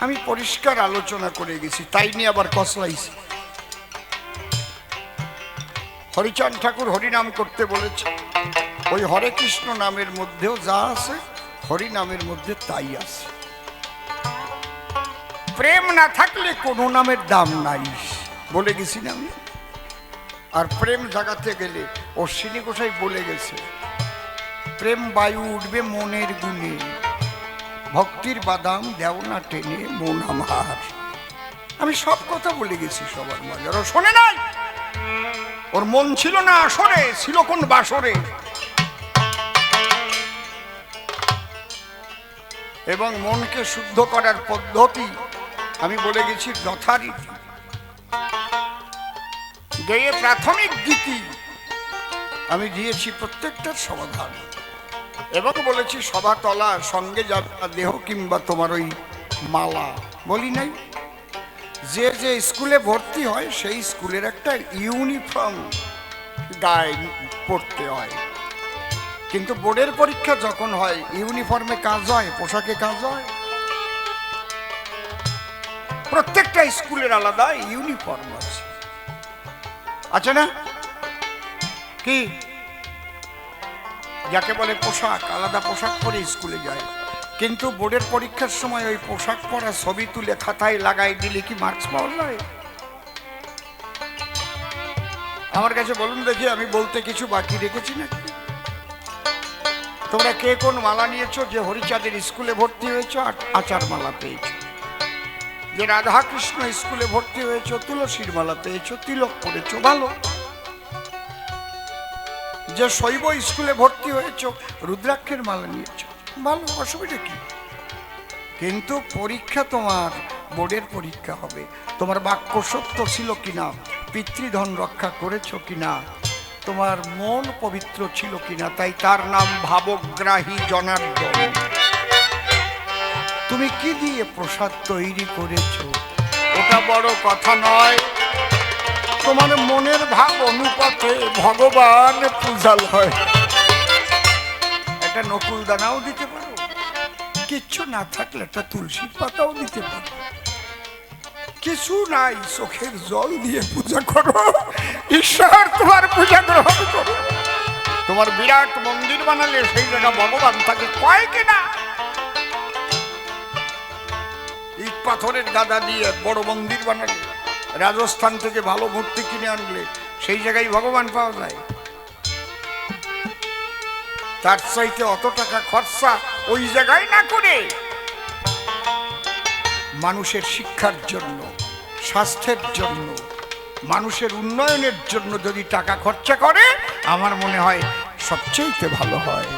আমি পরিষ্কার আলোচনা করে গেছি, তাই নিয়ে আবার কসলাইছি। হরিচাঁদ ঠাকুর হরিনাম করতে বলেছে, ওই হরে কৃষ্ণ নামের মধ্যেও যা আছে হরি নামের মধ্যে তাই আছে। প্রেম না থাকলে কোনো নামের দাম নাই বলে গেছি না আমি। আর প্রেম জাগাতে গেলে অশ্বিনী গোসাই বলে গেছে, প্রেম বায়ু উঠবে মনের গুণে, ভক্তির বাদাম দেও না টেনে মন আমার। আমি সব কথা বলে গেছি সবার মাঝে, আর শোনে নাই। ওর মন ছিল না আসরে, ছিল কোন বাসরে। এবং মনকে শুদ্ধ করার পদ্ধতি আমি বলে গেছি যথারীতি। গেয়ে প্রাথমিক গীতি আমি দিয়েছি প্রত্যেকটার সমাধান, এবং বলেছি সভাতলা সঙ্গে যাবে দেহ কিংবা তোমার ওই মালা। বলি নাই যে যে স্কুলে ভর্তি হয় সেই স্কুলের একটা ইউনিফর্ম গায়ে পড়তে হয়, কিন্তু বোর্ডের পরীক্ষা যখন হয় ইউনিফর্মে কাজ হয়, পোশাকে কাজ হয়। প্রত্যেকটা স্কুলের আলাদা ইউনিফর্ম আছে না? কি যাকে বলে পোশাক, আলাদা পোশাক পরে স্কুলে যায়। কিন্তু বোর্ডের পরীক্ষার সময় ওই পোশাক পরা ছবি তুলে খাতায় লাগাই দিলে কি মার্কস পাওয়া যায়? আমার কাছে বলুন দেখি, আমি বলতে কিছু বাকি রেখেছি নাকি? তোমরা কে কোন মালা নিয়েছো? যে হরিচাঁদের স্কুলে ভর্তি হয়েছো আচার মালা পেয়েছো, যে রাধা কৃষ্ণ স্কুলে ভর্তি হয়েছো তুলসীর মালা পেয়েছো, তিলক পড়েছো, ভালো। যে শৈব স্কুলে ভর্তি হয়েছো রুদ্রাক্ষের মালা নিয়েছো, ভালো, অসুবিধা কি? কিন্তু পরীক্ষা তোমার বোর্ডের পরীক্ষা হবে, তোমার বাক্য সত্য ছিল কিনা, পিতৃধন রক্ষা করেছো কিনা, তোমার মন পবিত্র ছিল কিনা। তাই তার নাম ভাবগ্রাহী জনার্দন। তুমি কি দিয়ে প্রসাদ তৈরি করেছো ওটা বড় কথা নয়, তোমার মনের ভাব অনুপাতে ভগবান পূজাল হয়। একটা নকুল দানাও দিতে পারো, কিচ্ছু না থাকলে একটা তুলসীর পাতাও দিতে পারো। কিছু নাই, চোখের জল দিয়ে পূজা করো, ঈশ্বর তোমার পূজা গ্রহণ করো। তোমার বিরাট মন্দির বানালে সেই জায়গা ভগবান থাকে, কয় কিনা? ইট পাথরের গাদা দিয়ে বড় মন্দির বানালে, রাজস্থান থেকে ভালো মূর্তি কিনে আনলে সেই জায়গায় ভগবান পাওয়া যায়। তার চাইতে অত টাকা খরচা ওই জায়গায় না করে মানুষের শিক্ষার জন্য, স্বাস্থ্যের জন্য, মানুষের উন্নয়নের জন্য যদি টাকা খরচা করে, আমার মনে হয় সবচেয়ে ভালো হয়।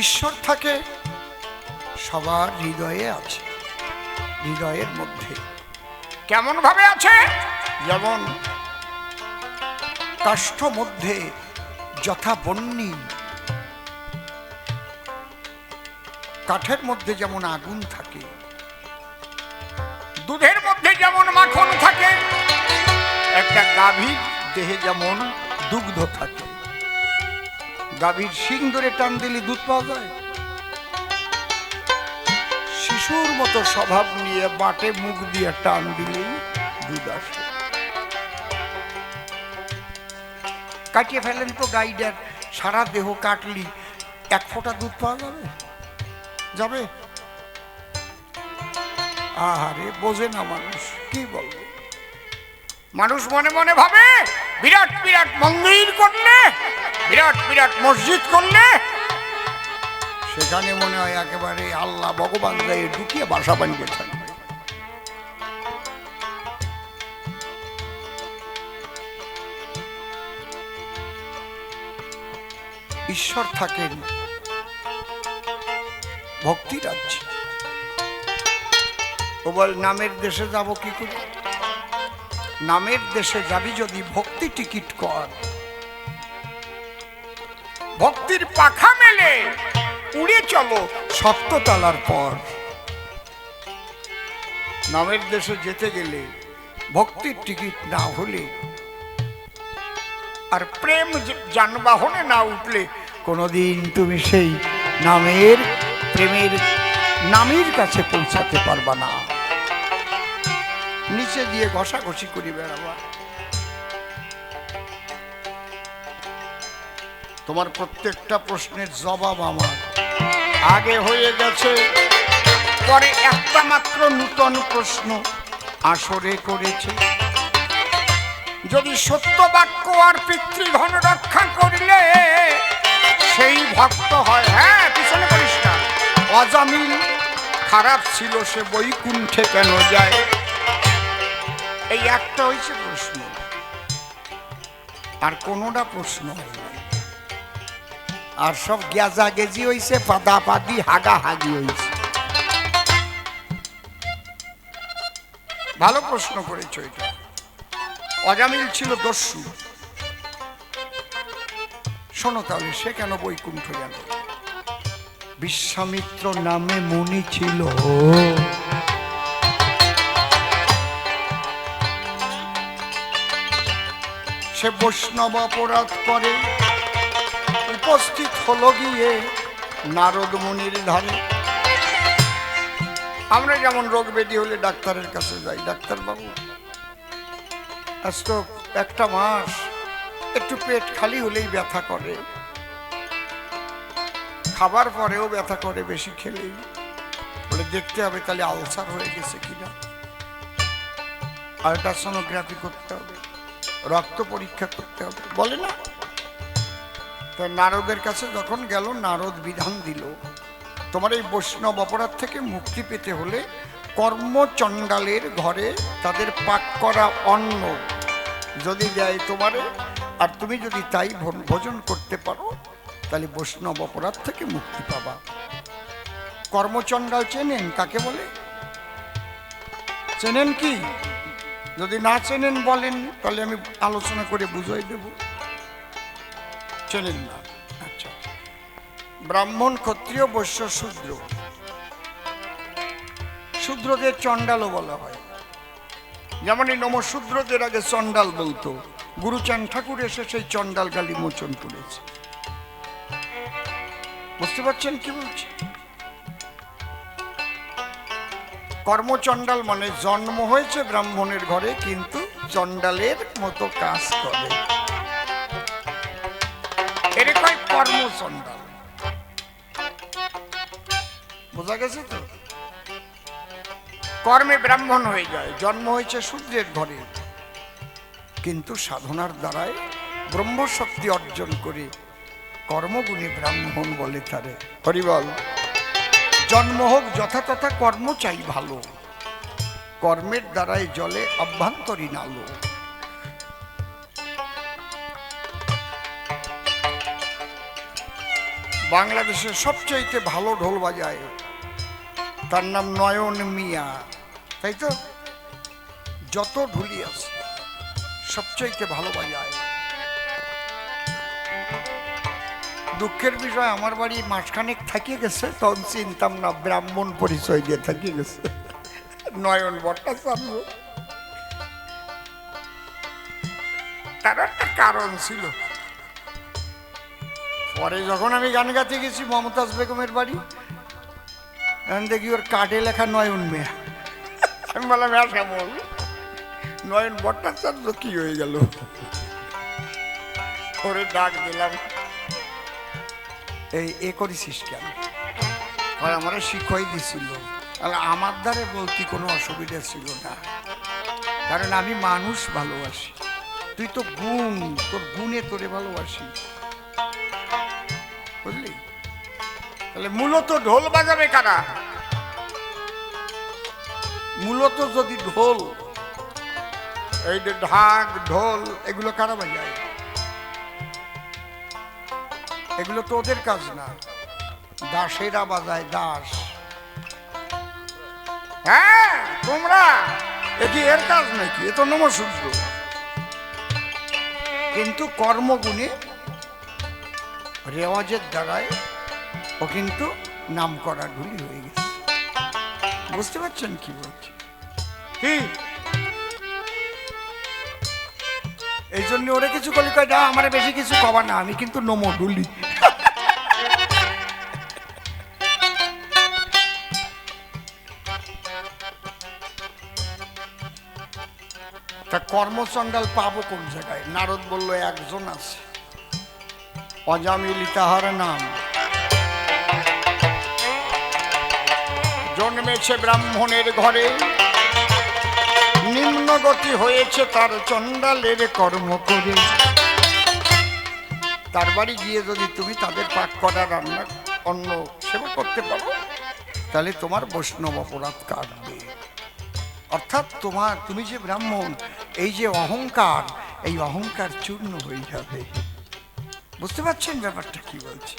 ঈশ্বর থাকে সবার হৃদয়ে আছে, হৃদয়ের মধ্যে। কেমন ভাবে আছে? যেমন কাষ্ঠ মধ্যে যথা বন্যী, কাঠের মধ্যে যেমন আগুন থাকে, দুধের মধ্যে যেমন মাখন থাকে, একটা গাভীর দেহে যেমন দুগ্ধ থাকে। গাভীর শিং ধরে টান দিলে দুধ পাওয়া যায়? শিশুর মতো স্বভাব নিয়ে বাটে মুখ দিয়ে টান দিলেই দুধ আসে। কাটিয়ে ফেলেন তো গাইডার, সারা দেহ কাটলি এক ফোঁটা দুধ পাওয়া যাবে? যাবে? আরে বোঝে না মানুষ, কি বলবে? মানুষ মনে মনে ভাবে বিরাট বিরাট মন্দির করলে, বিরাট বিরাট মসজিদ করলে সেখানে মনে হয় একেবারে আল্লাহ ভগবান গায়ে ঢুকিয়ে বাসা বানিয়ে থাকবে। ঈশ্বর থাকেন ভক্তি রাজ্যে। ও বল নামের দেশে যাব কি করে? নামের দেশে যাবি যদি ভক্তি টিকিট কর, ভক্তির পাখা মেলে উড়ে চলো সপ্ততলার পর। নামের দেশে যেতে গেলে ভক্তির টিকিট না হলে আর প্রেম যানবাহনে না উঠলে কোনোদিন তুমি সেই নামের প্রেমের নামের কাছে পৌঁছাতে পারবা না। নিচে দিয়ে ঘষাঘষি করি বেড়াবা। তোমার প্রত্যেকটা প্রশ্নের জবাব আমার আগে হয়ে গেছে, পরে একটা মাত্র নূতন প্রশ্ন আসরে করেছে। যদি সত্য বাক্য আর পিতৃধন রক্ষা করলে সেই ভক্ত হয়। হ্যাঁ, পিছনে করিস না। অজামিল খারাপ ছিল, সে বৈকুণ্ঠে কেন যায়? এই একটা হয়েছে প্রশ্ন, আর কোনোটা প্রশ্ন হয়নি। আর সব গেজা গেজি হয়েছে, পাদাপাদি হাগাহাগি হয়েছে। ভালো প্রশ্ন করেছ এটা। অজামিল ছিল দস্যু। শোনো তাহলে, সে কেন বৈকুণ্ঠ গেল? বিশ্বামিত্র নামে মুনি ছিল, সে বৈষ্ণব অপরাধ করে উপস্থিত হলো গিয়ে নারদ মুনির ধারে। আমরা যেমন রোগ ব্যাধি হলে ডাক্তারের কাছে যাই, ডাক্তার বাবু আজ তো একটা মাস একটু পেট খালি হলেই ব্যথা করে, খাবার পরেও ব্যথা করে বেশি খেলেই। বলে দেখতে হবে তাহলে আলসার হয়ে গেছে কিনা, আল্ট্রাসোনোগ্রাফি করতে হবে, রক্ত পরীক্ষা করতে হবে, বলে না? তো নারদের কাছে যখন গেল, নারদ বিধান দিল, তোমার এই বৈষ্ণব অপরাধ থেকে মুক্তি পেতে হলে কর্মচণ্ডালের ঘরে তাদের পাক করা অন্ন যদি দেয় তোমারে, আর তুমি যদি তাই ভোজন করতে পারো, তাহলে বৈষ্ণব অপরাধ থেকে মুক্তি পাবা। কর্মচণ্ডাল চেনেন কাকে বলে? চেনেন কি? যদি না চেনেন বলেন, তাহলে আমি আলোচনা করে বুঝাই দেব। চেনেন না? আচ্ছা, ব্রাহ্মণ, ক্ষত্রিয়, বৈশ্য, শূদ্র। শূদ্রদের চণ্ডালও বলা হয়। যেমন এই নমশূদ্রদের আগে চণ্ডাল বলতো, গুরুচাঁদ ঠাকুর এসে সেই চণ্ডাল গালি মোচন করেছে। বুঝতে পারছেন কি বলছি? কর্মচণ্ডাল মানে জন্ম হয়েছে ব্রাহ্মণের ঘরে, কিন্তু চণ্ডালের মতো কাজ করে, এরে কয় কর্মচণ্ডাল। বোঝা গেছে তো? কর্মে ব্রাহ্মণ হয়ে যায়, জন্ম হয়েছে শূদ্রের ঘরে, কিন্তু সাধনার দ্বারায় ব্রহ্মশক্তি অর্জন করে কর্মগুণে ব্রাহ্মণ বলে তারে। হরিবল। জন্ম হোক যথাতথা, কর্ম চাই ভালো, কর্মের দ্বারাই জলে অভ্যন্তরীণ আলো। বাংলাদেশের সবচাইতে ভালো ঢোল বাজায়, তার নাম নয়ন মিয়া, তাই তো? যত ঢুলি আছে সবচাইতে ভালো বাজায়। দুঃখের বিষয়, আমার বাড়ি মাসখানেক থাকিয়ে গেছে, তখন চিনতাম না, ব্রাহ্মণ পরিচয় দিয়ে থাকিয়ে গেছে নয়ন ভট্টাচার্য। তার একটা কারণ ছিল। পরে যখন আমি গান গাতে গেছি মমতাজ বেগমের বাড়ি, দেখি ওর কার্ডে লেখা নয়ন মেয়া। আমি বললাম, কেমন নয়ন ভট্টাচার্য কি হয়ে গেল? ওরে ডাক দিলাম, এই করেছিস কেন? আমার শিখাই দিছিল। আমার দ্বারে বলতে কোনো অসুবিধা ছিল না, কারণ আমি মানুষ ভালোবাসি, তুই তো গুণ, তোর গুণে তোরে ভালোবাসি, বুঝলি? তাহলে মূলত ঢোল বাজাবে কারা? মূলত যদি ঢোল, এই যে ঢাক, ঢোল, এগুলো কারা বাজায়? এগুলো তো ওদের কাজ না, দাসেরা বাজায়, দাস। হ্যাঁ, তোমরা এটি এর কাজ নাকি? এ তো নমশূদ্র। কিন্তু কর্মগুণে রেওয়াজের দ্বারায় ও কিন্তু নাম করা ঢুলি হয়ে গেছে। বুঝতে পারছেন কি বলছি? কি এই জন্য ওরে কিছু করলে কয় না আমার বেশি কিছু কবা না, আমি কিন্তু নমো ডুলি। তা কর্মচণ্ডাল পাবো কোন জায়গায়? নারদ বলল একজন আছে, অজামিলি তাহার নাম, জন্মেছে ব্রাহ্মণের ঘরে, নিম্নগতি হয়েছে তার চণ্ডালের কর্ম করে। তার বাড়ি গিয়ে যদি তুমি তাদের পাক করা রান্না অন্ন সেবা করতে পারো, তাহলে তোমার বৈষ্ণব অপরাধ কাটবে। অর্থাৎ তুমি যে ব্রাহ্মণ, এই যে অহংকার, এই অহংকার চূর্ণ হয়ে যাবে। বুঝতে পারছেন ব্যাপারটা কি বলছে?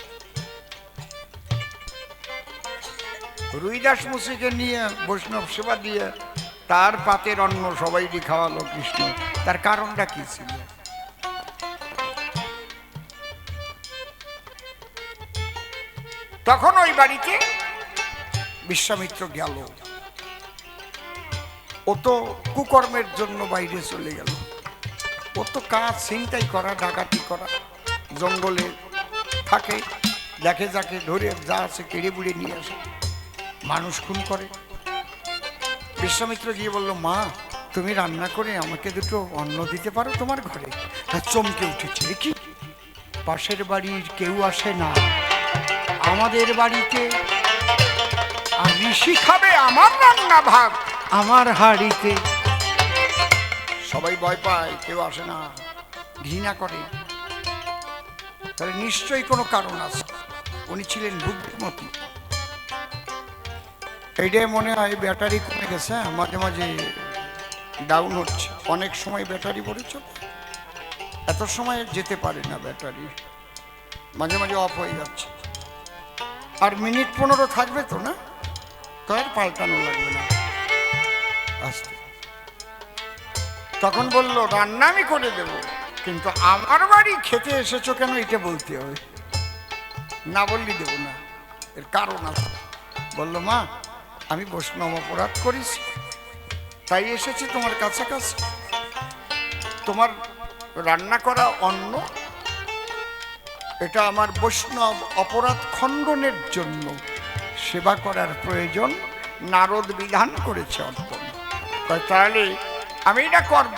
রুইদাস মুসিকে নিয়ে বৈষ্ণব সেবা দিয়ে তার পাতের অন্ন সবাইকে খাওয়ালো কৃষ্ণ। তার কারণটা কি ছিল? তখন ওই বাড়িতে বিশ্বামিত্র গেল। ও তো কুকর্মের জন্য বাইরে চলে গেল। ও তো কাজ ছিনতাই করা, ডাকাতি করা, জঙ্গলে থাকে, দেখে যাকে ধরে যা আছে কেড়ে বুড়ে নিয়ে আসে, মানুষ খুন করে। বিশ্বামিত্র গিয়ে বলল, মা তুমি রান্না করে আমাকে দুটো অন্ন দিতে পারো তোমার ঘরে? চমকে উঠেছে, কি পাশের বাড়ির কেউ আসে না, আমাদের বাড়িতে আর ঋষি খাবে আমার রান্না ভাত আমার হাড়িতে। সবাই ভয় পায়, কেউ আসে না, ঘৃণা করে। তাহলে নিশ্চয়ই কোনো কারণ আছে। উনি ছিলেন বুদ্ধিমতী। এইটাই মনে হয় ব্যাটারি কমে গেছে, মাঝে মাঝে ডাউন হচ্ছে। অনেক সময় ব্যাটারি পড়েছে, এত সময় যেতে পারে না ব্যাটারি, মাঝে মাঝে অফ হয়ে যাচ্ছে। আর মিনিট 15 থাকবে তো না, তো আর পাল্টানো লাগবে না। আস্তে তখন বলল, রান্না আমি করে দেব, কিন্তু আমার বাড়ি খেতে এসেছো কেন এটা বলতে হবে, না বললি দেব না। এর কারণ আছে। বলল, মা আমি বৈষ্ণব অপরাধ করেছি, তাই এসেছি তোমার কাছাকাছি। তোমার রান্না করা অন্ন এটা আমার বৈষ্ণব অপরাধ খণ্ডনের জন্য সেবা করার প্রয়োজন, নারদ বিধান করেছে অর্পণ। তাহলে আমি এটা করব,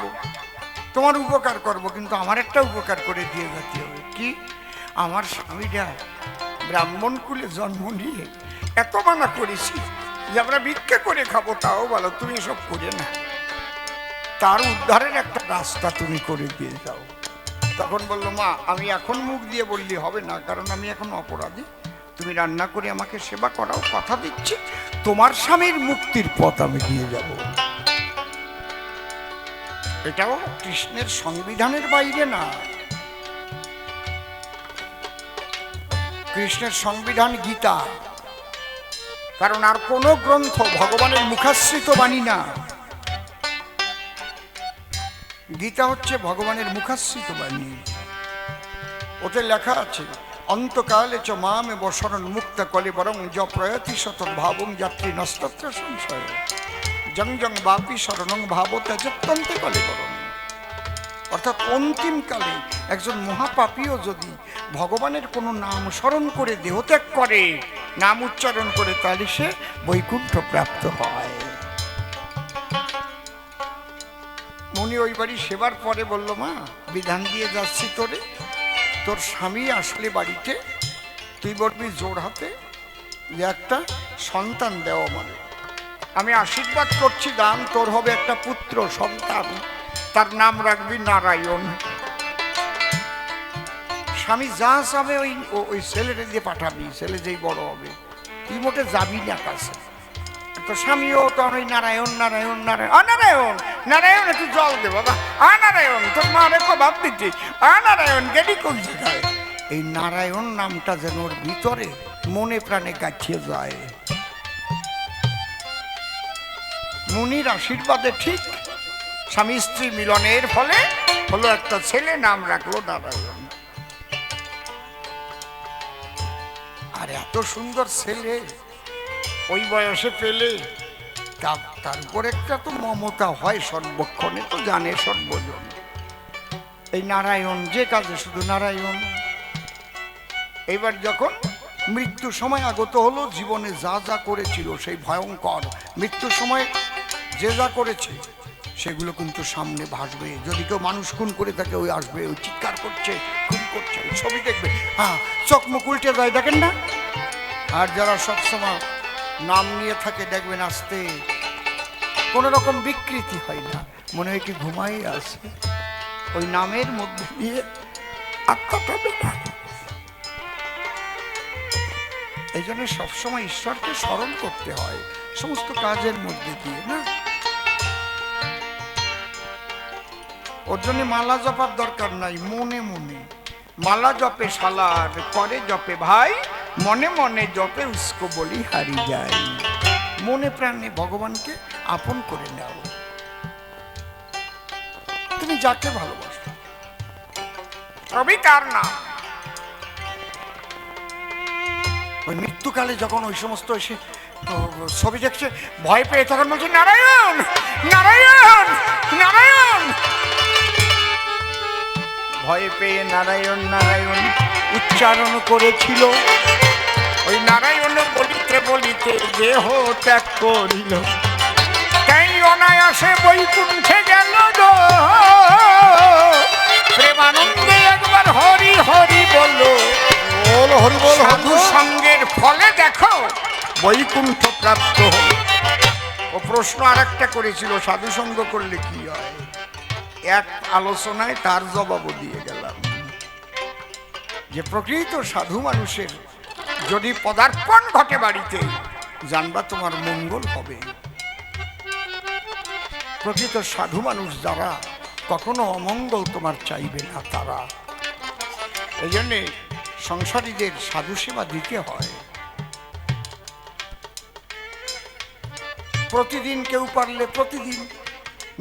তোমার উপকার করব, কিন্তু আমার একটা উপকার করে দিয়ে যেতে হবে। কি? আমার স্বামীরা ব্রাহ্মণ কুলে জন্ম নিয়ে এত মানা করেছি যে আমরা ভিক্ষা করে খাবো, তাও বলো তুমি সব করে না, তার উদ্ধারের একটা রাস্তা তুমি করে দিয়ে যাও। তখন বললো, মা আমি এখন মুখ দিয়ে বললে হবে না, কারণ আমি এখন অপরাধী। তুমি রান্না করে আমাকে সেবা করাও, কথা দিচ্ছি তোমার স্বামীর মুক্তির পথ আমি দিয়ে যাব। এটাও কৃষ্ণের সংবিধানের বাইরে না। কৃষ্ণের সংবিধান গীতা, কারণ আর কোনো গ্রন্থ ভগবানের মুখাশ্রিত বাণী না। গীতা হচ্ছে ভগবানের মুখাশ্রিত বাণী। ওতে লেখা আছে, অন্তকালে চ মামে বসরণ মুক্ত কলে বরং য প্রয়তি শত ভাবং যাত্রী নস্তত্র সংশয় জং জং বাপি শরণং ভাব ত্যাজত্যন্তে কলে বরং। অর্থাৎ অন্তিমকালে একজন মহাপাপীও যদি ভগবানের কোনো নাম স্মরণ করে দেহত্যাগ করে, নাম উচ্চারণ করে, তাহলে সে বৈকুণ্ঠ প্রাপ্ত হয়। মুনি ওই বাড়ি সেবার পরে বলল, মা বিধান দিয়ে যাচ্ছি তোরে, তোর স্বামী আসলে বাড়িতে তুই বলবি জোর হাতে যে একটা সন্তান দেওয়া, মানে আমি আশীর্বাদ করছি দান, তোর হবে একটা পুত্র সন্তান, তার নাম রাখবি নারায়ণ। স্বামী যা চাবে ওই ছেলেটা দিয়ে পাঠাবি, ছেলে যেই বড় হবে, তুই মোটে যাবি না কাছে। তো স্বামীও তখন ওই নারায়ণ নারায়ণ নারায়ণ নারায়ণ নারায়ণ, একটু জল দে বাবা, নারায়ণ তোর মা রেখো ভাব দিচ্ছি, নারায়ণ গেলি কোন জায়গায়। এই নারায়ণ নামটা যেন ওর ভিতরে মনে প্রাণে গাছিয়ে যায়। মুনির আশীর্বাদে ঠিক স্বামী স্ত্রী মিলনের ফলে হলো একটা ছেলে, নাম রাখলো নারায়ণ। আর এত সুন্দর ছেলে ওই বয়সে পেলে, তার উপর একটা তো মমতা হয় সর্বক্ষণে, তো জানে সর্বজন। এই নারায়ণ, যে কাজে শুধু নারায়ণ। এবার যখন মৃত্যুর সময় আগত হলো, জীবনে যা যা করেছিল সেই ভয়ঙ্কর মৃত্যুর সময় যে যা করেছে সেগুলো কিন্তু সামনে ভাসবে। যদি কেউ মানুষ খুন করে থাকে, ওই আসবে, ওই চিৎকার করছে, খুন করছে, ছবি দেখবে, হ্যাঁ চোখ মুখ উল্টে যায়, দেখেন না? আর যারা সবসময় নাম নিয়ে থাকে দেখবেন আসতে কোনো রকম বিকৃতি হয় না, মনে হয় কি ঘুমাই আছে, ওই নামের মধ্যে দিয়ে আত্মাটা বেরোয়। এই জন্য সবসময় ঈশ্বরকে স্মরণ করতে হয় সমস্ত কাজের মধ্যে দিয়ে, না? ওর জন্য মালা জপার দরকার নাই, মনে মনে মালা জপে শালার, করে জপে ভাই, মনে মনে জপে উস্কো বলি হারি যায়। মনে প্রাণে ভগবানকে আপন করে নাও। তুমি যাকে ভালোবাসো তবেই তার নাম। ওই মৃত্যুকালে যখন ওই সমস্ত এসে ছবি দেখছে, ভয় পেয়ে তখন বলছে নারায়ণ নারায়ণ নারায়ণ। ভয় পেয়ে নারায়ণ নারায়ণ উচ্চারণ করেছিল। ওই নারায়ণ বলিতে বলিতে দেহ ত্যাগ করিল, তাই অনায়াসে বৈকুণ্ঠে গেল গো। প্রেমানন্দে একবার হরি হরি বলো, সাধু সঙ্গের ফলে দেখো বৈকুণ্ঠ প্রাপ্ত হল। ও প্রশ্ন আর একটা করেছিল, সাধু সঙ্গ করলে কি হয়? এক আলোচনায় তার জবাবও দিয়ে গেলাম, যে প্রকৃত সাধু মানুষের যদি পদার্পণ ঘটে বাড়িতে, জানবা তোমার মঙ্গল হবে। প্রকৃত সাধু মানুষ যারা, কখনো অমঙ্গল তোমার চাইবে না তারা। এই জন্যে সংসারীদের সাধু সেবা দিতে হয়। প্রতিদিন, কেউ পারলে প্রতিদিন,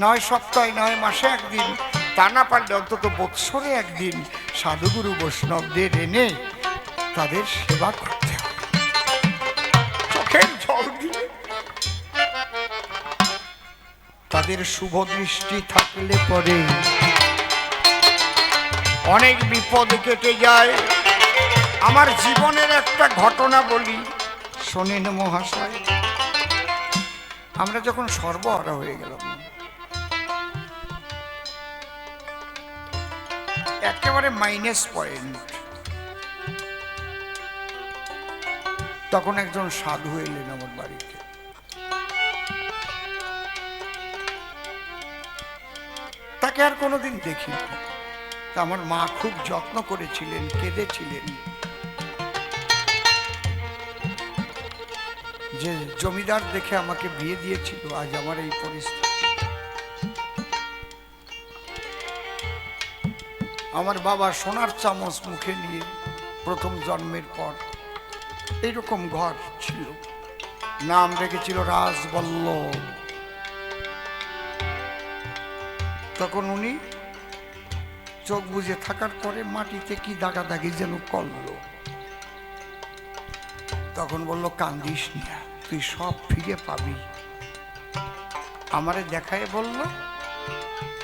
নয় সপ্তাহে, নয় মাসে একদিন, তা না পারলে অন্তত বৎসরে একদিন সাধুগুরু বৈষ্ণবদের এনে তাদের সেবা করতে হবে। চোখের জল দিয়ে তাদের শুভ দৃষ্টি থাকলে পরে অনেক বিপদ কেটে যায়। আমার জীবনের একটা ঘটনা বলি, শোনেন মহাশয়। আমরা যখন সর্বহারা হয়ে গেলাম, একেবারে মাইনাস পয়েন্ট, তখন একজন সাধু এলেন আমার বাড়িতে। তাকে আর কোনোদিন দেখিনি। আমার মা খুব যত্ন করেছিলেন, কেঁদেছিলেন যে জমিদার দেখে আমাকে বিয়ে দিয়েছিল, আজ আমার এই পরিস্থিতি। আমার বাবা সোনার চামচ মুখে নিয়ে প্রথম জন্মের পর এইরকম ঘর ছিল, নাম রেখেছিল রাজবল্লভ। তখন উনি চোখ বুজে থাকার পরে মাটিতে কি দাগাদাগি যেন করলো। তখন বলল, কান্দিস না, তুই সব ফিরে পাবি। আমারে দেখায় বলল,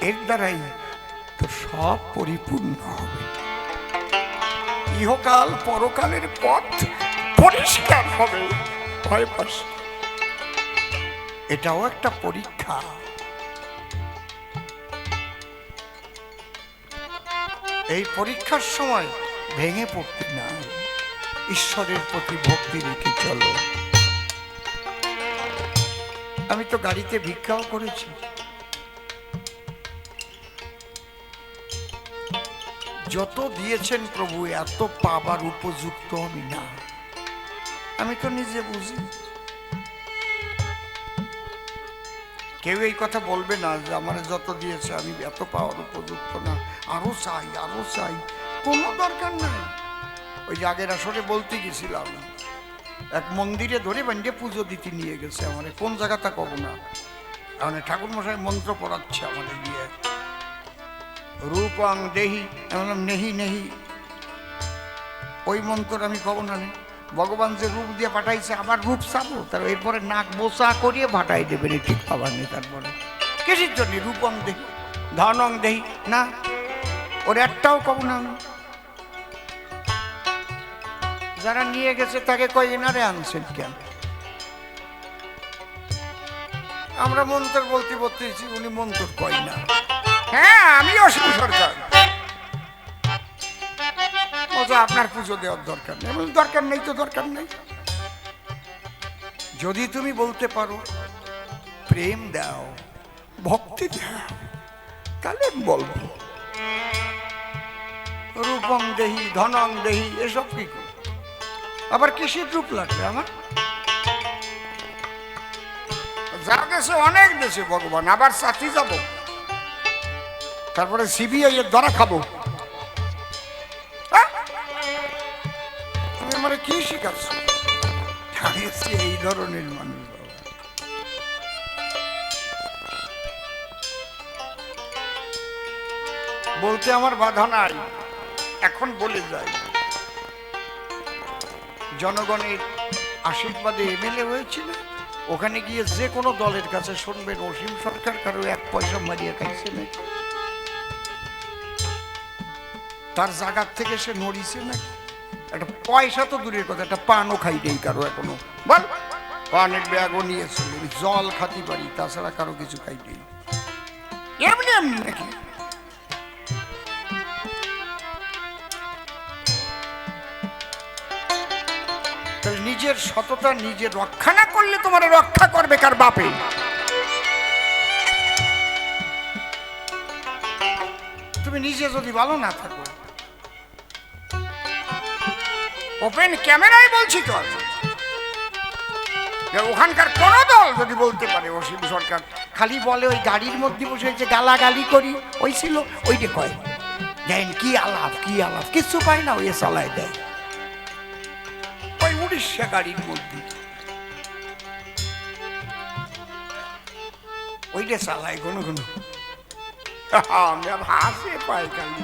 এর দ্বারাই তো সব পরিপূর্ণ হবে, ইহকাল পরকালের পথ পরিষ্কার হবে, ভয় পাস। এটাও একটা পরীক্ষা। এই পরীক্ষার সময় ভেঙে পড়তে না, ঈশ্বরের প্রতি ভক্তি রেখে চলো। আমি তো গাড়িতে ভিক্ষাও করেছি। যত দিয়েছেন প্রভু, এত পাবার উপযুক্ত আমি না। আমি তো নিজে বুঝি। কেউ এই কথা বলবে না যে আমার যত দিয়েছে আমি এত পাওয়ার উপযুক্ত না, আরো চাই, আরো চাই। কোনো দরকার নাই। ওই যে আগের আসরে বলতে গেছিলাম, এক মন্দিরে ধরে বান্ডে পুজো দিতে নিয়ে গেছে আমারে, কোন জায়গাটা কব না। মানে ঠাকুর মশাই মন্ত্র পড়াচ্ছে আমাদের দিয়ে, রূপং দেহি, নেহি নেহি। ওই মন্ত্র আমি কব না। ভগবান যে রূপ দিয়ে পাঠাইছে, আবার রূপ চাবো? তার এরপরে নাক বোসা করিয়ে পাঠাই দেবেন, ঠিক পাবার নেই। তারপরে কিসের জন্য রূপং দেহি, ধনং দেহি? না, ওর একটাও কব না আমি। যারা নিয়ে গেছে তাকে কয় এনারে আনছেন কেন? আমরা মন্তর বলতে বলতেছি, উনি মন্তর কয় না। হ্যাঁ আমি অসীম সরকার। আপনার পুজো দেওয়ার দরকার নেই। দরকার নেই তো দরকার নেই। যদি তুমি বলতে পারো প্রেম দাও, ভক্তি দাও, তাহলে বলবো। রূপং দেহি ধনং দেহি এসব কি করে? আবার কিসের রূপ লাগবে আমার? যা দেশে অনেক দেশে ভগবান, আবার সাথী যাব, তারপরে সিবিআই এর ধরা খাবো। তুমি আমার কি শিখাচ্ছ? এই ধরনের মানুষ। বলতে আমার বাধা নাই, এখন বলে যাই। জনগণের আশীর্বাদে এমএলএ হয়েছিল, ওখানে গিয়ে যে কোনো দলের কাছে শুনবেন অসীম সরকার কারো এক পয়সা মারিয়া খাইছে নাকি, তার জায়গার থেকে সে নড়িছে নাকি? একটা পয়সা তো দূরের কথা, একটা পানও খাই নেই কারো এখনো। বল, পানের ব্যাগও নিয়েছে, জল খাতি পারি, তাছাড়া কারো কিছু খাই নেই। এমনি এমনি নাকি? নিজের সততা নিজে রক্ষা না করলে তোমার রক্ষা করবে কার বাপে? তুমি নিজে যদি ভালো না থাকো, ওপেন ক্যামেরায় বলছি তো, ওখানকার কোন দল যদি বলতে পারে অসীম সরকার খালি বলে ওই গাড়ির মধ্যে বসে যে গালাগালি করি ওই ছিল, ওইটা কয় দেন কি আলাপ কি আলাপ, কিছু পায় না, ওই চালায় দেয় ওই উড়িষ্যা গাড়ির মধ্যে, ওইটা চালায় কোনো কোনো। আমি আর হাসে পাই গাড়ি।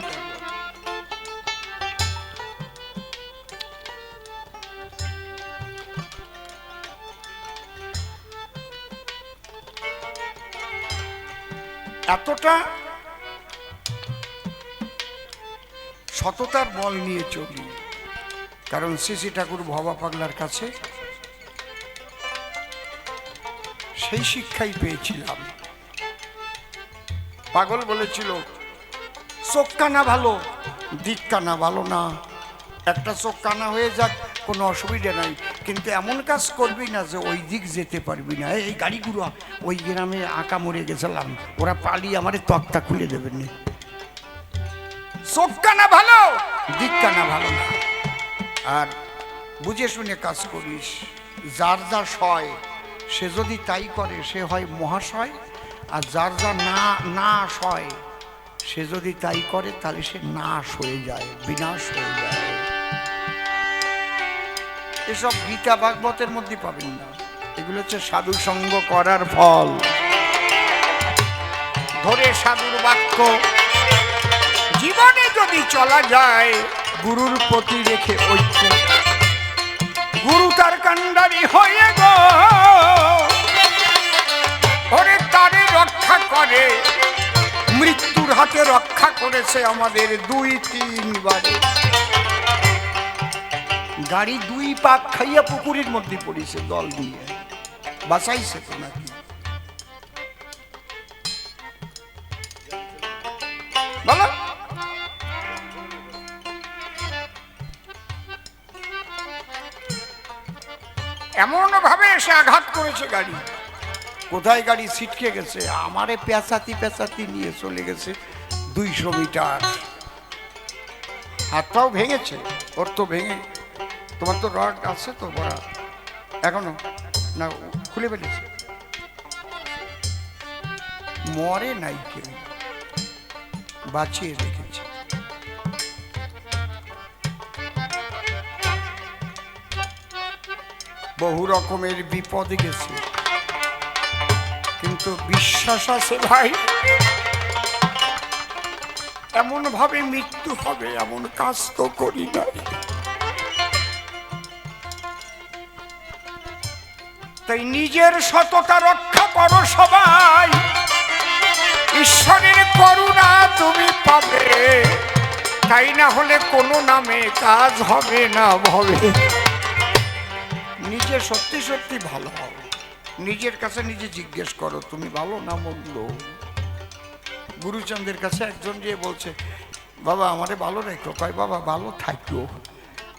এতটা সততার বল নিয়ে চলি, কারণ শ্রী ঠাকুর ভবা পাগলার কাছে সেই শিক্ষাই পেয়েছিলাম। পাগল বলেছিল চোখ কানা ভালো, দিক কানা ভালো না। একটা চোখ কানা হয়ে যাক কোনো অসুবিধা নাই, কিন্তু এমন কাজ করবি না যে ওই দিক যেতে পারবি না। এই গাড়িগুলো ওই গ্রামে আঁকা মরে গেছিলাম, ওরা পালিয়ে আমার তক্তা খুলে দেবেন। চোখ কানা ভালো, দিক কানা ভালো না। আর বুঝে শুনে কাজ করিস। যার যা সয় সে যদি তাই করে সে হয় মহাশয়, আর যার যা না সয় সে যদি তাই করে তাহলে সে নাশ হয়ে যায়, বিনাশ হয়ে যায়। এসব গীতা ভাগবতের মধ্যে পাবেন না, এগুলো হচ্ছে সাধু সঙ্গ করার ফল। ধরে সাধুর বাক্য জীবনে যদি চলা যায়, গুরুর প্রতি রেখে ঐক্য, গুরু তার কান্ডারি হয়ে গো ওরে তারে রক্ষা করে, মৃত্যুর হাতে রক্ষা করেছে আমাদের 2-3 বারে। গাড়ি 2 পাক খাইয়া পুকুরের মধ্যে পড়েছে, দল দিয়ে বাঁচাইছে তো নাকি? বলো, এমন ভাবে এসে আঘাত করেছে গাড়ি, কোথায় গাড়ি ছিটকে গেছে, আমারে পেঁচাতি পেঁচাতি নিয়ে চলে গেছে 200 মিটার। হাত পাও ভেঙেছে, ওর তো ভেঙে, তোমার তো রড আছে তো বড়া এখনো না, খুলে ফেলেছে। মরে নাই কেউ, বাঁচিয়ে রেখেছে। বহু রকমের বিপদ গেছে, কিন্তু বিশ্বাস আছে ভাই এমন ভাবে মৃত্যু হবে এমন কাজ তো করি নাই। তাই নিজের সততা রক্ষা করো সবাই, ঈশ্বরের করুণা তুমি পাবে। তাই না হলে কোনো নামে কাজ হবে না ভবে। নিজে সত্যি সত্যি ভালো হও, নিজের কাছে নিজে জিজ্ঞেস করো তুমি ভালো না মন্দ। গুরুচন্দ্রের কাছে একজন গিয়ে বলছে, বাবা আমারে ভালো রেখো। কয় বাবা ভালো থাকো।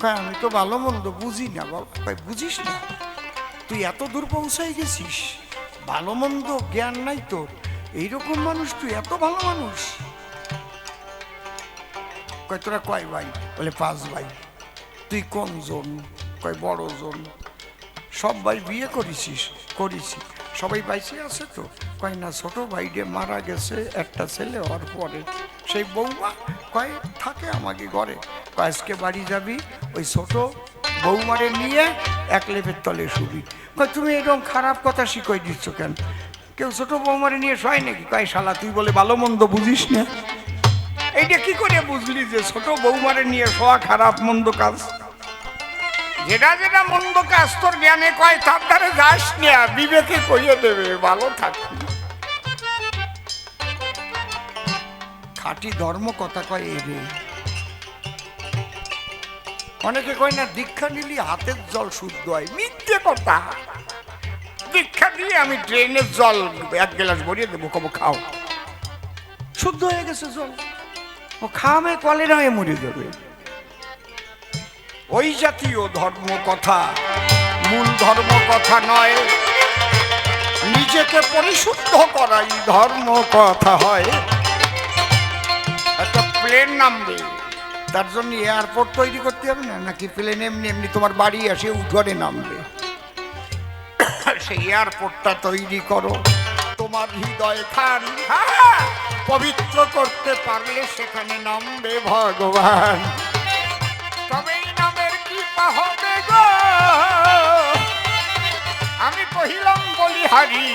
কয় আমি তো ভালো মন্দ বুঝি না। বাবা কয় বুঝিস না? তুই এত দূর পৌঁছাই গেছিস, ভালো মন্দ জ্ঞান নাই তোর। এইরকম মানুষ তুই, এত ভালো মানুষ। কয় তোরা কয় ভাই? বলে 5 ভাই। তুই কোন জন? কয় বড় জন। সব ভাই বিয়ে করেছিস? করেছি। সবাই বাইসে আছে তো? কয় না, ছোট ভাইডে মারা গেছে একটা ছেলে হওয়ার পরে। সেই বৌমা কয় থাকে আমাকে ঘরে। কয় আজকে বাড়ি যাবি, ওই ছোট বৌমারে নিয়ে এক লেপের তলে শুবি। কয় তুমি এরকম খারাপ কথা শিখাই দিচ্ছ কেন? কেউ ছোট বৌমারে নিয়ে শোয় নাকি? কয় শালা তুই বলে ভালো মন্দ বুঝিস না। এইটা কি করে বুঝলি যে ছোট বৌমারে নিয়ে শোয়া খারাপ মন্দ কাজ? যেটা যেটা মন্দ কাজ তোর জ্ঞানে কয় তার দ্বারা যাস না, বিবেকে কইয়ে দেবে ভালো থাকবি। খাঁটি ধর্ম কথা কয় এরে। অনেকে কয় না দীক্ষা নিলি হাতের জল শুদ্ধ হয়, মিথ্যে কথা। দীক্ষা দিয়ে আমি ড্রেনের জল 1 গ্লাস ভরিয়ে দেবো, কব খাও, শুদ্ধ হয়ে গেছে জল। ও খামে কলেরা হয়ে মরে যাবে। ওই জাতীয় ধর্ম কথা মূল ধর্ম কথা নয়। নিজেকে পরিশুদ্ধ করাই ধর্ম কথা হয়। একটা প্লেন নামবে, তার জন্য এয়ারপোর্ট তৈরি করতে হবে না? নাকি প্লেন এমনি এমনি তোমার বাড়ি আসে উঠোনে নামবে? সেই এয়ারপোর্টটা তৈরি করো। তোমার হৃদয় খান পবিত্র করতে পারলে সেখানে নামবে ভগবান। তবেই নামের কৃপা হবে গো। আমি কহিলাম বলিহারি,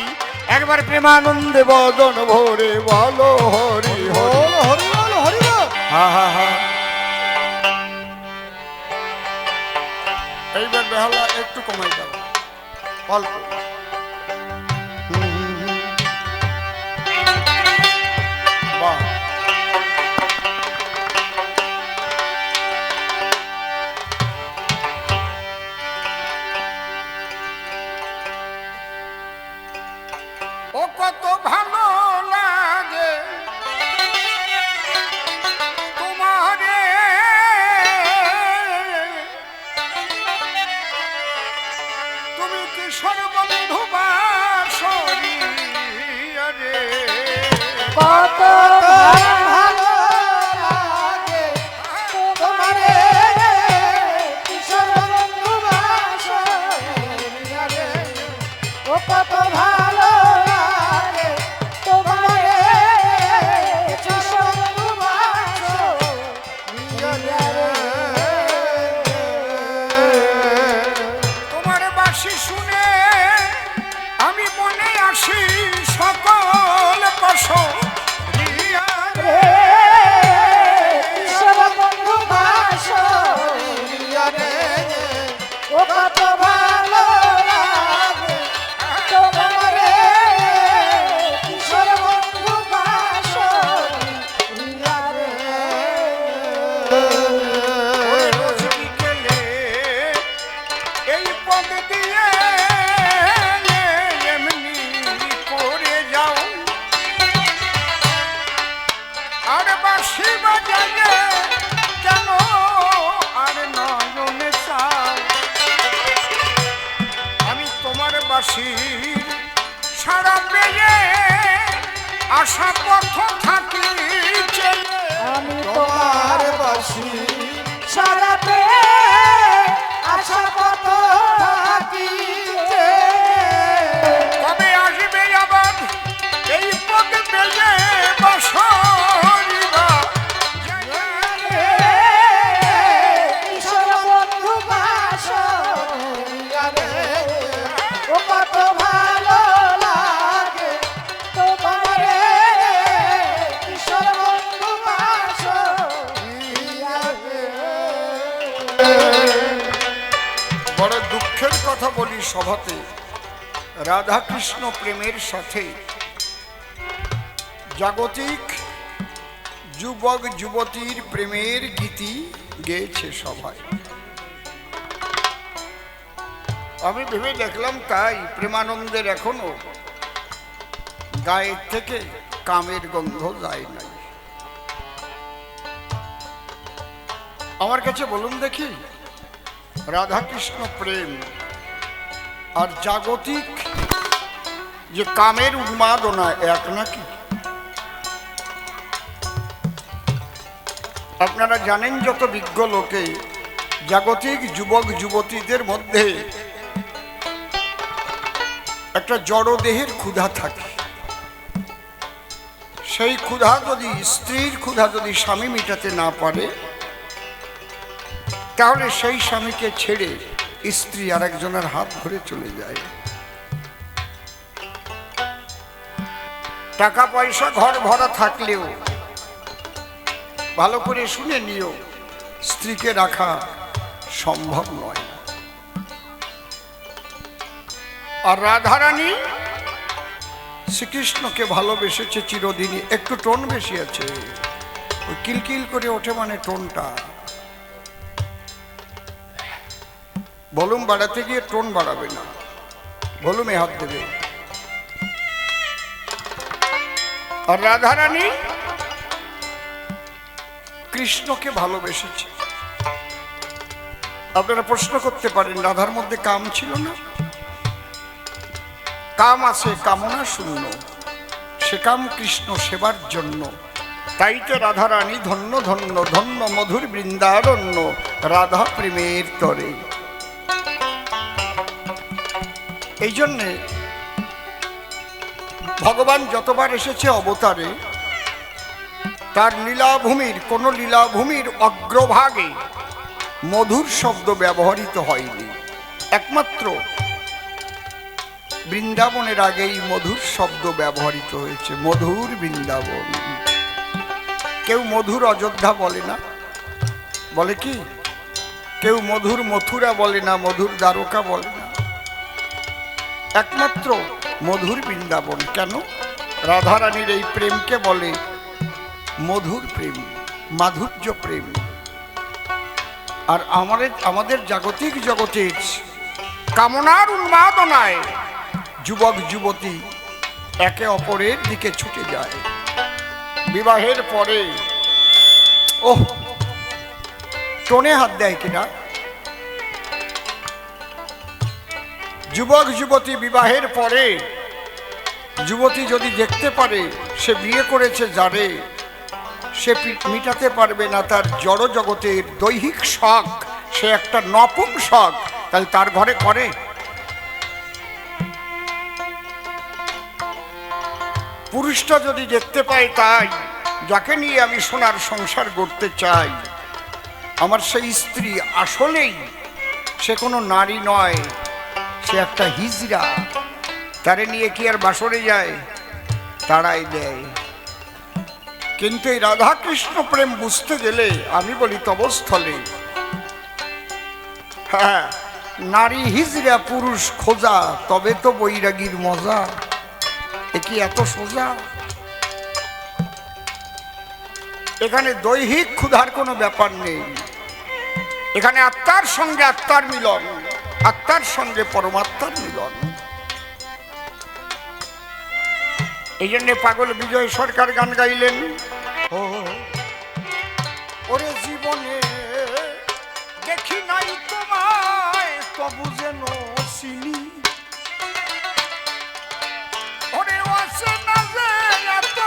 একবার প্রেমানন্দে বদন ভরে বলো হরি হরি হরি বল হরি বল। হা হা হা। এইবার বেহালা একটু কমাই দাও অল্প। বাহ, ও কত ভালো লাগে তোমারে, তুমি কি সর্ববন্ধু বাসরি রে। কত ভালো লাগে তোমারে, কিশোর বন্ধু বাসরিয়া রে। ও কত ভালো লাগে তোমারে, কিশোর বন্ধু বাসরিয়া রে। তোমার বাঁশি শুনে আমি মনে আসি সকল কসম রে, কিশোর বন্ধু বাসরিয়া রে। ও কত ভালো লাগে তোমারে, কিশোর বন্ধু বাসরিয়া রে। রোজ বিকেলে এই পদ দিয়ে এমনি করে যাও, আর বাঁশি বাজালে কেন আর নয়নে চাও। আমি তোমার বাঁশির সারা পেয়ে আশা পথ থাকি চেয়ে। আমি তোমার বাঁশি সারা পেয়ে আশা কত থাকি যে। কবে আসবে আবার এই পথ পেয়ে বসরিবা। রে, কিশোর বন্ধু বাসরিয়া রে। ও কত ভালো লাগে তোমারে, কিশোর বন্ধু বাসরিয়া রে। বড় দুঃখের কথা বলি সভাতে, রাধা কৃষ্ণ প্রেমের সাথে জাগতিক যুবক যুবতীর প্রেমের গীতি গেয়েছে সবাই। আমি ভেবে দেখলাম তাই প্রেমানন্দের এখনো গায়ের থেকে কামের গন্ধ যায় নাই। আমার কাছে বলুন দেখি, রাধাকৃষ্ণ প্রেম আর জাগতিক যে কামের উন্মাদনা এক নাকি? আপনারা জানেন যত বিজ্ঞ লোকে জাগতিক যুবক যুবতীদের মধ্যে একটা জড়দেহের ক্ষুধা থাকে। সেই ক্ষুধা যদি স্ত্রীর ক্ষুধা যদি স্বামী মেটাতে না পারে, তাহলে সেই স্বামীকে ছেড়ে স্ত্রী আর একজনের হাত ধরে চলে যায়। টাকা পয়সা ঘর ভরা থাকলেও ভালো করে শুনে নিও, স্ত্রীকে রাখা সম্ভব নয়। আর রাধারানী শ্রীকৃষ্ণকে ভালোবেসেছে চিরদিনই। একটু টোন বেশি আছে, ওই কিলকিল করে ওঠে মানে টোনটা। ভলিউম বাড়াতে গিয়ে টোন বাড়াবে না, ভলিউমে হাত দেবে। আর রাধারানী কৃষ্ণকে ভালোবেসেছে। আপনারা প্রশ্ন করতে পারেন, রাধার মধ্যে কাম ছিল না? কাম আছে, কামনা শূন্য। সে কাম কৃষ্ণ সেবার জন্য। তাইতে রাধারানী ধন্য ধন্য ধন্য মধুর বৃন্দারণ্য রাধা প্রেমের তরে। এই জন্যে ভগবান যতবার এসেছে অবতারে, তার লীলাভূমির কোন লীলাভূমির অগ্রভাগে মধুর শব্দ ব্যবহৃত হয়নি। একমাত্র বৃন্দাবনের আগেই মধুর শব্দ ব্যবহৃত হয়েছে, মধুর বৃন্দাবন। কেউ মধুর অযোধ্যা বলে না, বলে কি? কেউ মধুর মথুরা বলে না, মধুর দ্বারকা বলে না, একমাত্র মধুর বৃন্দাবন। কেন? রাধারানীর এই প্রেমকে বলে মধুর প্রেম, মাধুর্য প্রেম। আর আমাদের জাগতিক জগতের কামনার উন্মাদনায় যুবক যুবতী একে অপরের দিকে ছুটে যায়। বিবাহের পরে ওহ, টোনে হাত দেয় কিনা? যুবক যুবতী বিবাহের পরে যুবতী যদি দেখতে পারে সে বিয়ে করেছে যারে, সে মিটাতে পারবে না তার জড় জগতের দৈহিক শখ, সে একটা নপুংসক, তাহলে তার ঘরে করে? পুরুষটা যদি দেখতে পায় তাই যাকে নিয়ে আমি সোনার সংসার গড়তে চাই, আমার সেই স্ত্রী আসলেই সে কোনো নারী নয়, সে একটা হিজড়া, তারে নিয়ে কি আর বাসরে যায়? তাড়াই দেয়। কিন্তু এই রাধাকৃষ্ণ প্রেম বুঝতে গেলে আমি বলি তবস্থলে, হ্যাঁ, নারী হিজড়া পুরুষ খোঁজা, তবে তো বৈরাগীর মজা। এ কি এত সোজা? এখানে দৈহিক ক্ষুধার কোনো ব্যাপার নেই, এখানে আত্মার সঙ্গে আত্মার মিলন, আত্মার সঙ্গে পরমাত্মার মিলন। এই জন্যে পাগল বিজয় সরকার গান গাইলেন, ওরে জীবনে দেখি নাই তোমায় তবু যেন চিনি, ওরে আছে না যে এত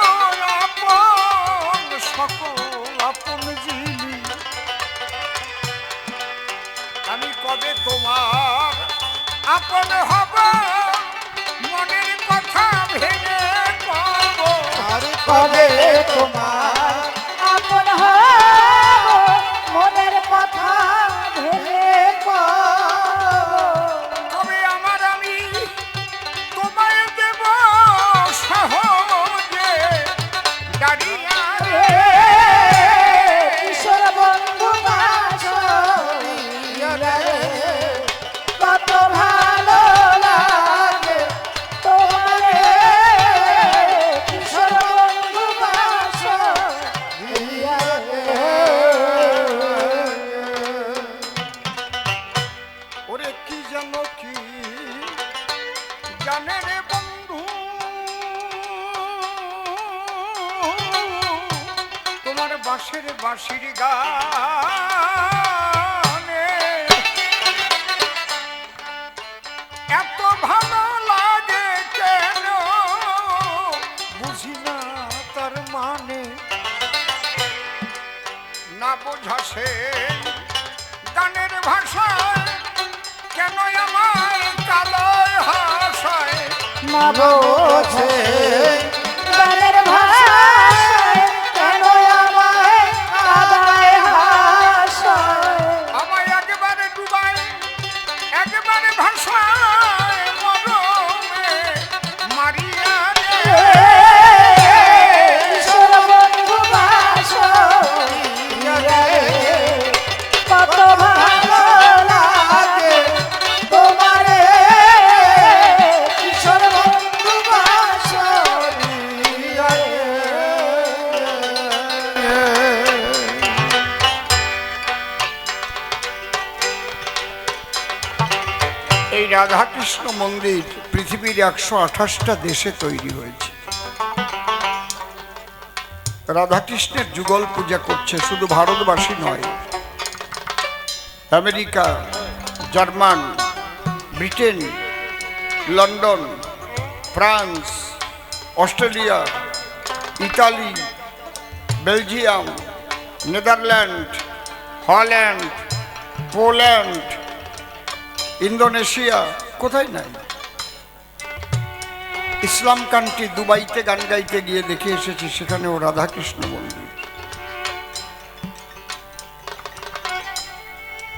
আপন সকল আপন জিনি, আমি কবে তোমার আপন হব, মনের কথা ভেঙে কব, আর কবে তোমার আপন হব, মনের কথা ভেবে কবে আমার আমি তোমায় দেব সহজে দাঁড়িয়ে কিশোর বন্ধু কত ভালো লাগে তোমারে, কিশোর বন্ধু বাঁশির গানে এত ভালো লাগে কেন বুঝি না তার মানে না বোঝা সে গানের ভাষায় কেন আমার কালয় হাসায় না বোঝে গানের ভাষায় কেন আমায় কাঁদায় হাসায় আমায় একবারে ডুবাই একবারে ভাষায় মরমে মারিয়া রে কিশোর বন্ধু বাঁশিয়া রে কত ভালো লাগে তোমারে কিশোর বন্ধু বাঁশিয়া রে এই রাধাকৃষ্ণ মন্দির পৃথিবীর 128টা দেশে তৈরি হয়েছে। রাধাকৃষ্ণের যুগল পূজা করছে শুধু ভারতবাসী নয়, America, German, Britain, London, France, Australia, Italy, Belgium, Netherland, Holland, Poland, Indonesia, কোথায় নাই। ইসলাম কান্ট্রি দুবাইতে গান গাইতে গিয়ে দেখে এসেছি, সেখানেও রাধাকৃষ্ণ মন্দির।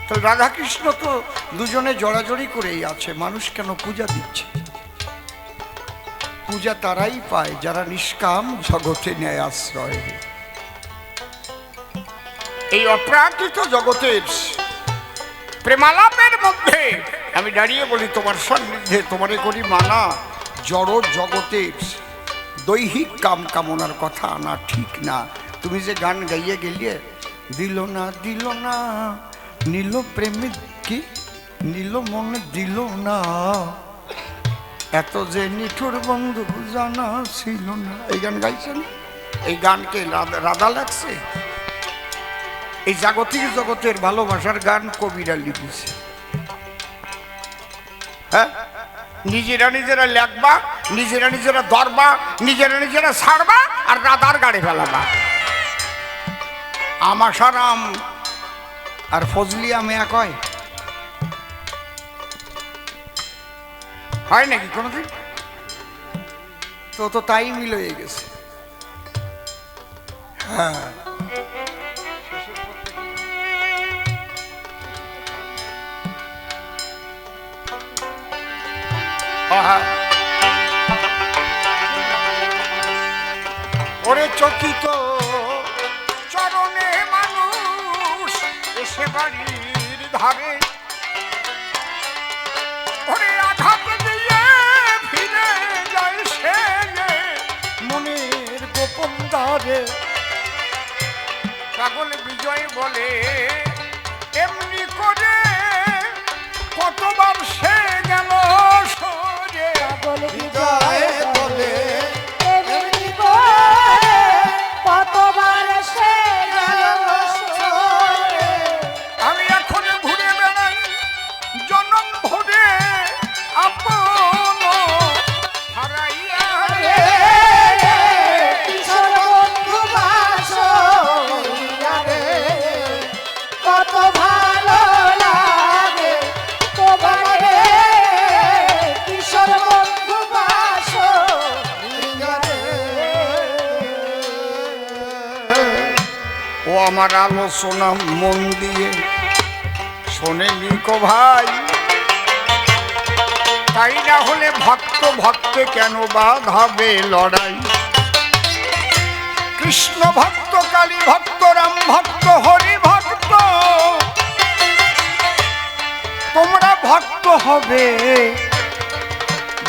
তো রাধাকৃষ্ণ তো দুজনে জড়াজড়ি করেই আছে, মানুষ কেন পূজা দিচ্ছে? পূজা তারাই পায় যারা নিষ্কাম জগতে নেয় আশ্রয়। এই অপ্রাকৃত জগতের প্রেমালাপের মধ্যে আমি দাঁড়িয়ে বলি, তোমার সান্নিধ্যে তোমারে করি মানা, জড় জগতের দৈহিক কাম কামনার কথা আনা ঠিক না। তুমি যে গান গাইয়ে গেলিয়ে, দিল না নীল প্রেমে কি নীল মনে দিল না, এত যে নিঠুর বন্ধু জানা ছিল না। এই গান গাইছেন, এই গানকে রাধা লাগছে। এই জাগতিক জগতের ভালোবাসার গান কবিরা লিখেছে। হ্যাঁ, নিজেরা নিজেরা লেখবা, নিজেরা নিজেরা ধরবা, নিজেরা নিজেরা ছাড়বা, আর রাধার গাড়ি ফেলাবা। আমাশারাম আর ফজলি আমি এক হয় নাকি কোনোদিন? তো তাই মিল হয়ে গেছে। হ্যাঁ, ওরে চকিত চরণে মানুষ এসে বাড়ির ধারে, ওরে আঘাত দিয়ে ফিরে যায় সে মনের গোপন দ্বারে। পাগল বিজয় বলে এমনি করে কতবার সে গেল সরে। পাগল বিজয় বলে এমনি করে কতবার সে গেল সরে। আমি এখন ঘুরে বেড়াই জনম ভরে আপন হারাইয়া রে। কিশোর বন্ধু বাঁশিয়া রে কত ভালো লাগে তোমারে কিশোর বন্ধু বাঁশিয়া রে। ও আমার আলোচনা মন দিয়ে শোনেনি কো ভাই, তাই না হলে ভক্ত ভক্তে কেন বাঁধাবে লড়াই? কৃষ্ণ ভক্ত, কালী ভক্ত, রাম ভক্ত, হরি ভক্ত, তোমরা ভক্ত হবে।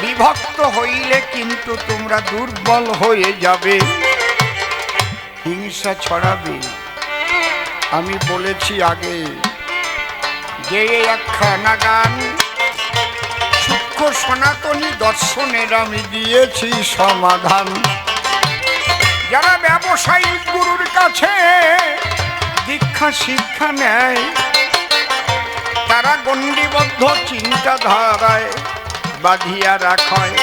বিভক্ত হইলে কিন্তু তোমরা দুর্বল হয়ে যাবে, হিংসা ছড়াবে। আমি বলেছি আগে যে একখানা গান সূক্ষ্ম সনাতনী দর্শনের আমি দিয়েছি সমাধান। যারা ব্যবসায়িক গুরুর কাছে দীক্ষা শিক্ষা নেয় তারা গণ্ডিবদ্ধ চিন্তাধারায় বাঁধিয়া রাখায়।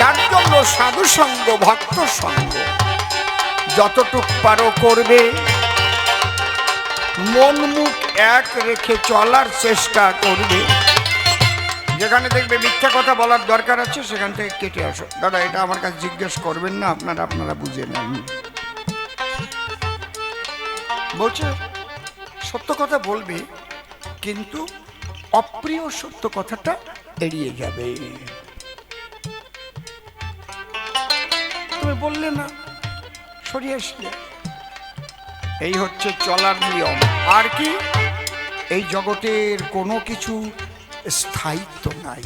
তার জন্য সাধু সঙ্গ ভক্ত সঙ্গ যতটুক পারো করবে, মন মুখ এক রেখে চলার চেষ্টা করবে। যেখানে দেখবে মিথ্যা কথা বলার দরকার আছে সেখান থেকে কেটে আসো। দাদা এটা আমার কাছে জিজ্ঞেস করবেন না, আপনারা বুঝে নেন। বলছে সত্য কথা বলবে কিন্তু অপ্রিয় সত্য কথাটা এড়িয়ে যাবে। তুমি বললে না, সরিয়ে আসলে। এই হচ্ছে চলার নিয়ম। আর কি, এই জগতের কোনো কিছু স্থায়িত্ব নাই।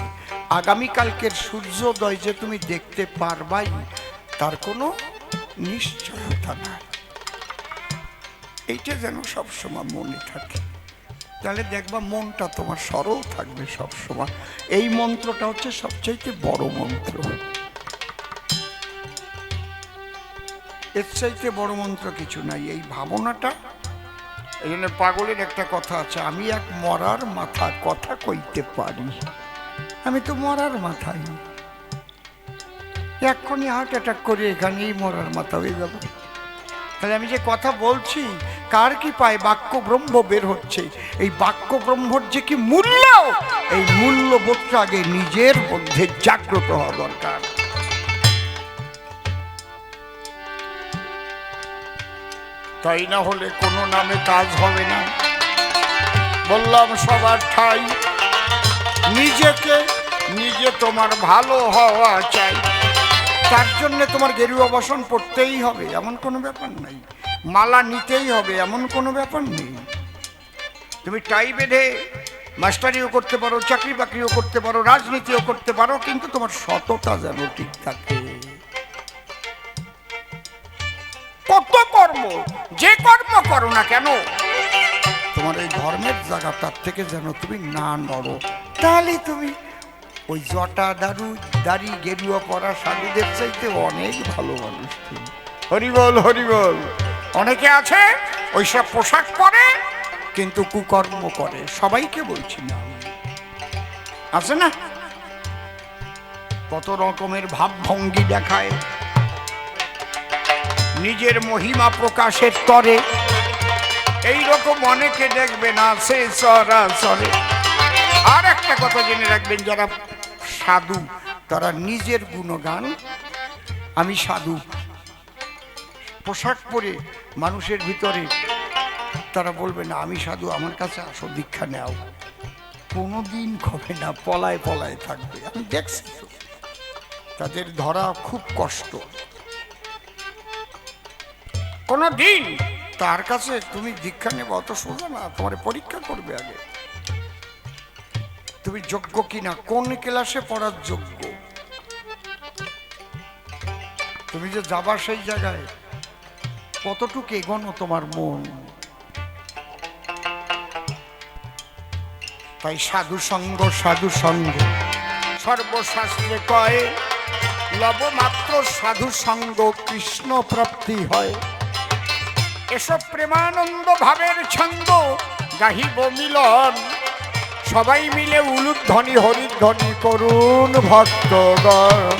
আগামীকালকের সূর্যোদয় যে তুমি দেখতে পারবাই তার কোনো নিশ্চয়তা নাই। এইটা যেন সবসময় মনে থাকে, তাহলে দেখবা মনটা তোমার সরল থাকবে সবসময়। এই মন্ত্রটা হচ্ছে সবচাইতে বড় মন্ত্র। এর চাইতে বড় মন্ত্র কিছু নাই, এই ভাবনাটা। এই জন্য পাগলের একটা কথা আছে, আমি এক মরার মাথা কথা কইতে পারি। আমি তো মরার মাথায়, এক্ষুনি হার্ট অ্যাটাক করে এখানেই মরার মাথা হয়ে যাব। তাহলে আমি যে কথা বলছি কার কি পায়, বাক্য ব্রহ্ম বের হচ্ছে। এই বাক্য ব্রহ্মর যে কি মূল্য, এই মূল্যবোধটা আগে নিজের মধ্যে জাগ্রত হওয়া দরকার। তাই না হলে কোনো নামে কাজ হবে না। বললাম সবার ঠাই নিজেকে নিজে তোমার ভালো হওয়া চাই। তার জন্য তোমার গেরুয়া বসন পড়তেই হবে এমন কোনো ব্যাপার নাই, মালা নিতেই হবে এমন কোনো ব্যাপার নেই। তুমি টাই বেঁধে মাস্টারিও করতে পারো, চাকরি বাকরিও করতে পারো, রাজনীতিও করতে পারো, কিন্তু তোমার সততা যেন ঠিক থাকে। কত কর্ম, যে কর্ম করো না কেন, তোমার এই ধর্মের জায়গাটার থেকে যেন তুমি না নড়ো। তাহলে তুমি ওই জটা দাড়ি গেরুয়া পরা সাধুদের চাইতে অনেক ভালো মানুষ তুমি। হরিবল হরিবল। অনেকে আছে ওইসব পোশাক পরে কিন্তু কুকর্ম করে, সবাইকে বলছি না, আছে না কত রকমের ভাবভঙ্গি দেখায় নিজের মহিমা প্রকাশের তরে। এইরকম অনেকে দেখবেন আছে সরাসরি। আর একটা কথা জেনে রাখবেন, যারা সাধু তারা নিজের গুণগান, আমি সাধু পোশাক পরে মানুষের ভিতরে তারা বলবে না আমি সাধু, আমার কাছে আসো দীক্ষা নেও, কোনোদিন হবে না, পলায় পলায় থাকবে। আমি দেখছি তো, তাদের ধরা খুব কষ্ট। কোনোদিন তার কাছে তুমি দীক্ষা নেব অত সোজা না, তোমার পরীক্ষা করবে আগে তুমি যোগ্য কিনা, কোন ক্লাসে পড়ার যোগ্য। তুমি যে যাবা সেই জায়গায় কতটুকু এগোনো তোমার মন। তাই সাধু সঙ্গ সর্বশাস্ত্রে কয়, লবমাত্র সাধু সঙ্গ কৃষ্ণ প্রাপ্তি হয়। এসব প্রেমানন্দ ভাবের ছন্দ গাহিব মিলন, সবাই মিলে উলুধ্বনি হরিধ্বনি করুন ভক্তগণ।